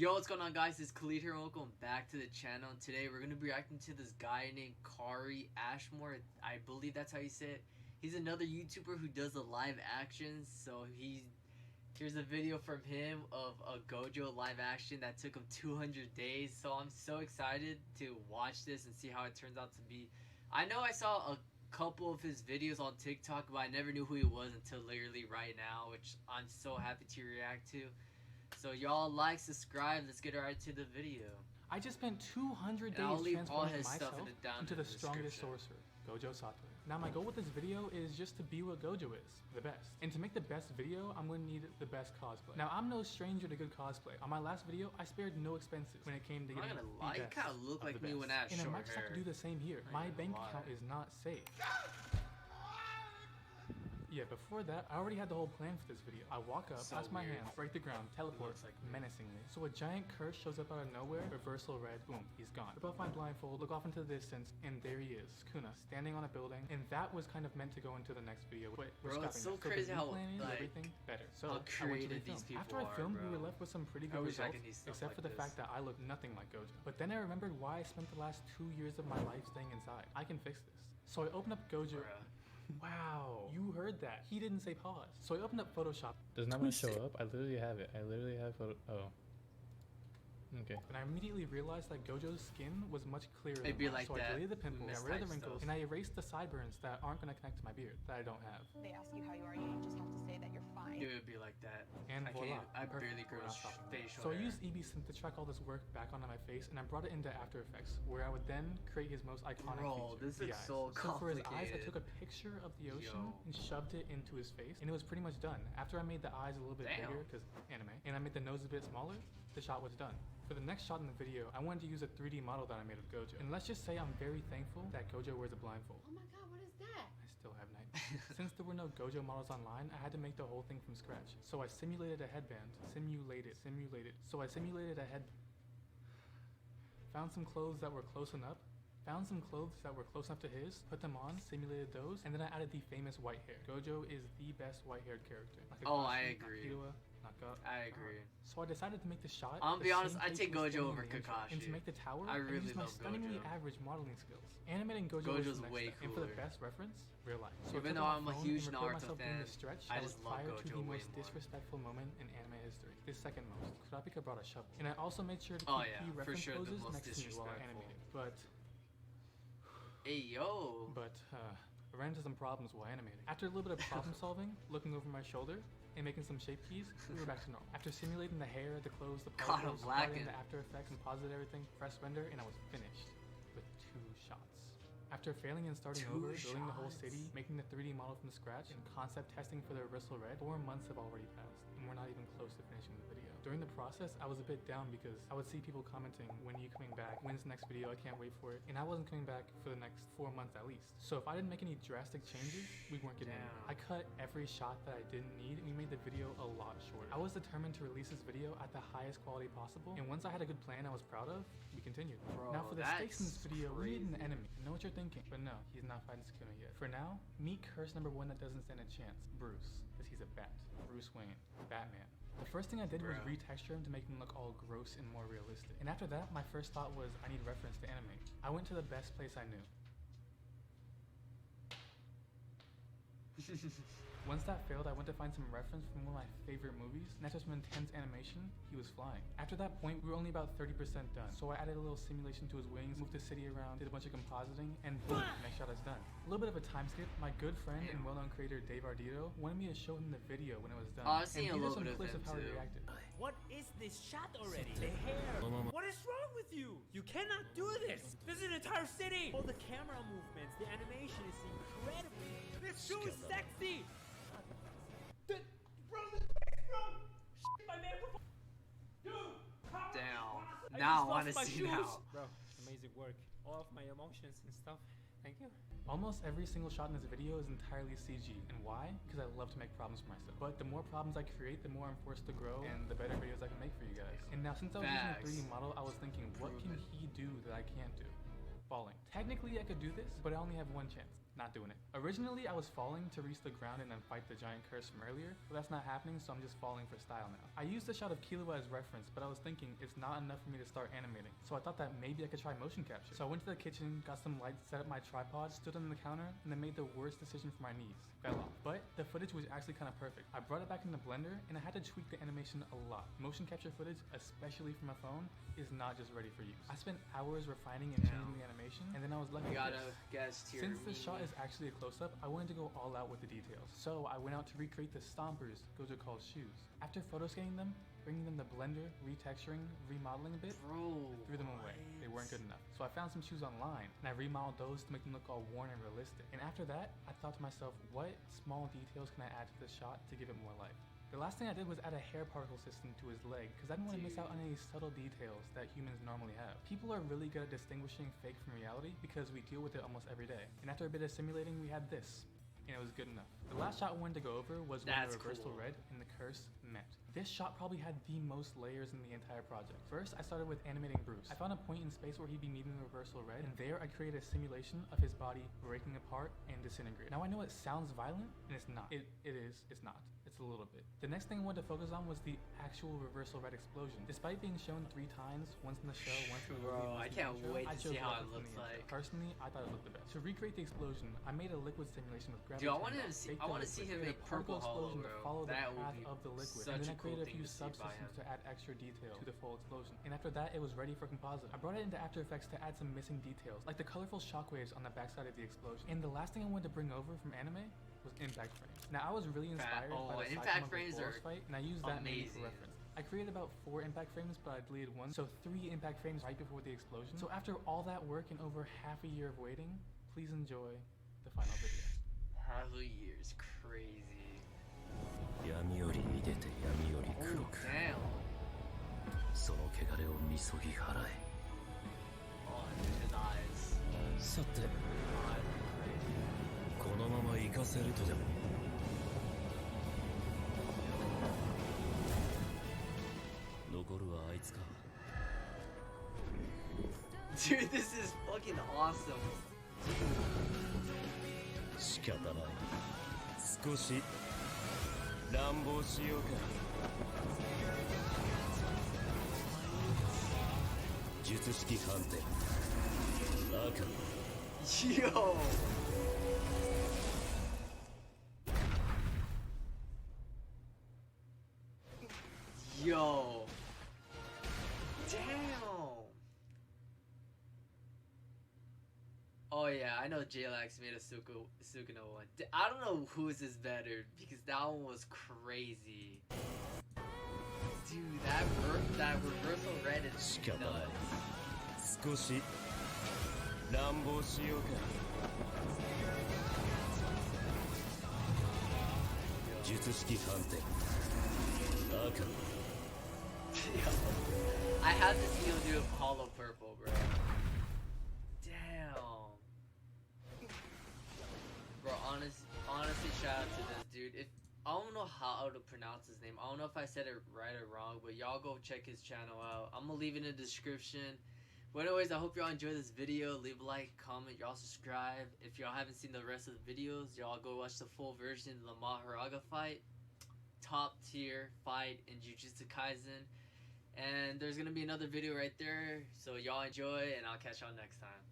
Yo, what's going on, guys? It's Khary here. Welcome back to the channel. And today we're going to be reacting to this guy named Khary Ashmore. I believe that's how you say it. He's another YouTuber who does the live actions. So here's a video from him of a Gojo live action that took him 200 days. So I'm so excited to watch this and see how it turns out to be. I know I saw a couple of his videos on TikTok, but I never knew who he was until literally right now, which I'm so happy to react to. So y'all like, subscribe, let's get right to the video. I just spent 200 days transforming myself into the strongest sorcerer, Gojo Satoru. Now my goal with this video is just to be what Gojo is, the best. And to make the best video, I'm going to need the best cosplay. Now I'm no stranger to good cosplay. On my last video, I spared no expenses when it came to getting the best. You kind of look like me when I had short hair. And I might just have to do the same here. My bank account is not safe. Yeah, before that, I already had the whole plan for this video. I walk up, clasp my hands, break the ground, teleport menacingly. So a giant curse shows up out of nowhere, reversal red, boom, he's gone. Rip off my blindfold, look off into the distance, and there he is, Kuna, standing on a building. And that was kind of meant to go into the next video. But we're bro, it's so crazy how everything better. So I went to the film. After I filmed, we were left with some pretty good results, except for the fact that I look nothing like Gojo. But then I remembered why I spent the last 2 years of my life staying inside. I can fix this. So I opened up Gojo. Wow, you heard that. He didn't say pause. So I opened up Photoshop. Does not want to show up? I literally have it. I literally have photo. Oh. Okay. And I immediately realized that Gojo's skin was much clearer than mine. So I deleted the pimples, I rid of the wrinkles, and I erased the sideburns that aren't going to connect to my beard, that I don't have. They ask you how you are, you just have to say that you're fine. It would be like that. And voila. I barely grew facial So hair. I used EB Synth to track all this work back onto my face, and I brought it into After Effects, where I would then create his most iconic feature, this is so complicated. So for his eyes, I took a picture of the ocean and shoved it into his face, and it was pretty much done. After I made the eyes a little bit bigger, because anime, and I made the nose a bit smaller, the shot was done. For the next shot in the video, I wanted to use a 3D model that I made of Gojo. And let's just say I'm very thankful that Gojo wears a blindfold. Oh my god, what is that? I still have nightmares. Since there were no Gojo models online, I had to make the whole thing from scratch. So I simulated a headband. So I simulated a head. Found some clothes that were close enough. To his, put them on, simulated those, and then I added the famous white hair. Gojo is the best white-haired character. I agree. I agree. So I decided to make the shot. I'm gonna be honest, I take Gojo over Kakashi. And to make the tower, I really used my love stunningly Gojo. average modeling skills. Animating Gojo's way cooler. And for the best reference, real life. So even though I'm a huge Naruto fan, I just love Gojo to the most disrespectful moment in anime history. The second most. Kurapika brought a shovel. And I also made sure to keep key reference poses next to me while I animated. But I ran into some problems while animating. After a little bit of problem solving, looking over my shoulder, and making some shape keys, we were back to normal. After simulating the hair, the clothes, the particles, adding the After Effects, and posited everything, pressed render, and I was finished with 2 shots. After failing and starting over, building the whole city, making the 3D model from scratch, and concept testing for the reversal red, 4 months have already passed, and we're not even close to finishing the video. During the process, I was a bit down because I would see people commenting, when are you coming back? When's the next video? I can't wait for it. And I wasn't coming back for the next 4 months at least. So if I didn't make any drastic changes, we weren't getting anywhere. I cut every shot that I didn't need, and we made the video a lot shorter. I was determined to release this video at the highest quality possible, and once I had a good plan I was proud of, we continued. Now for the stakes in this video, we need an enemy. I know what you're thinking, but no, he's not fighting Sukuna yet. For now, meet curse number 1 that doesn't stand a chance, Bruce, because he's a bat. Bruce Wayne, Batman. The first thing I did was retexture him to make him look all gross and more realistic. And after that, my first thought was I need reference to anime. I went to the best place I knew. Once that failed, I went to find some reference from one of my favorite movies, and after some intense animation, he was flying. After that point, we were only about 30% done, so I added a little simulation to his wings, moved the city around, did a bunch of compositing, and boom, next shot is done. A little bit of a time skip, my good friend and well-known creator Dave Ardito wanted me to show him the video when it was done. I've seen and a little some bit clips of how he too. reacted. What is this shot already? The hair. What is wrong with you? You cannot do this. This is an entire city. All the camera movements, the animation is incredible. This shoe is sexy. Bro, this bro. My microphone. Dude. Damn. Now I want to see now. Bro, amazing work. All of my emotions and stuff. Thank you. Almost every single shot in this video is entirely CG. And why? Because I love to make problems for myself. But the more problems I create, the more I'm forced to grow and the better videos I can make for you guys. And now since I was using a 3D model, I was thinking, what can he do that I can't do? Falling. Technically I could do this, but I only have 1 chance. not doing it. Originally, I was falling to reach the ground and then fight the giant curse from earlier, but that's not happening, so I'm just falling for style now. I used the shot of Killua as reference, but I was thinking it's not enough for me to start animating, so I thought that maybe I could try motion capture. So I went to the kitchen, got some lights, set up my tripod, stood on the counter, and then made the worst decision for my knees. Fell off. But the footage was actually kind of perfect. I brought it back in the blender, and I had to tweak the animation a lot. Motion capture footage, especially from a phone, is not just ready for use. I spent hours refining and changing the animation, and then I was left with this. Since the shot is actually a close-up, I wanted to go all out with the details. So I went out to recreate the stompers Gojo calls shoes. After photo scanning them, bringing them to Blender, retexturing, remodeling a bit, threw them away. They weren't good enough. So I found some shoes online, and I remodeled those to make them look all worn and realistic. And after that, I thought to myself, what small details can I add to this shot to give it more life? The last thing I did was add a hair particle system to his leg, because I didn't want to miss out on any subtle details that humans normally have. People are really good at distinguishing fake from reality because we deal with it almost every day. And after a bit of simulating, we had this, and it was good enough. The last shot I wanted to go over was when the reversal red and the curse met. This shot probably had the most layers in the entire project. First, I started with animating Bruce. I found a point in space where he'd be meeting the reversal red, and there I created a simulation of his body breaking apart and disintegrating. Now I know it sounds violent, and it's not. It is, it's not. It's a little bit. The next thing I wanted to focus on was the actual reversal red explosion. Despite being shown 3 times, once in the show, once in the movie, Bro, I can't wait to see how it looks like. Personally, I thought it looked the best. To recreate the explosion, I made a liquid simulation with gravity. Dude, I want to see him make purple hollow, bro. To follow the That path would be of the liquid. such And then a I cool created a thing few to see by subsystems him. to add extra detail to the full explosion. And after that, it was ready for composite. I brought it into After Effects to add some missing details, like the colorful shockwaves on the backside of the explosion. And the last thing I wanted to bring over from anime was impact frames. Now I was really inspired by the impact Saitama frames boss fight, and I used that maybe for amazing. reference. I created about 4 impact frames, but I deleted 1, so 3 impact frames right before the explosion. So after all that work and over half a year of waiting, please enjoy the final video. Half a year is crazy. 闇よりに出て闇より黒 Oh, く damn. その汚れをみそぎ払え Oh, his eyes. さて God, このまま行かせるとでも残るはあいつか Dude, this is fucking awesome. 仕方ない少し乱暴しようか術式判定赤 Yo. Yo. Damn. Oh yeah, I know J-Lax made a Sukino one. I don't know whose is better because that one was crazy. Dude, that reversal red is 仕方ない nuts. 少し乱暴しようか術式判定赤 Yo, I have to see him do Hollow Purple, bro. Damn. Bro, honestly, shout out to this dude. If I don't know how to pronounce his name. I don't know if I said it right or wrong, but y'all go check his channel out. I'm gonna leave it in the description. But anyways, I hope y'all enjoyed this video. Leave a like, comment, y'all subscribe. If y'all haven't seen the rest of the videos, y'all go watch the full version of the Maharaga fight. Top tier fight in Jujutsu Kaisen. And there's gonna be another video right there. So y'all enjoy, and I'll catch y'all next time.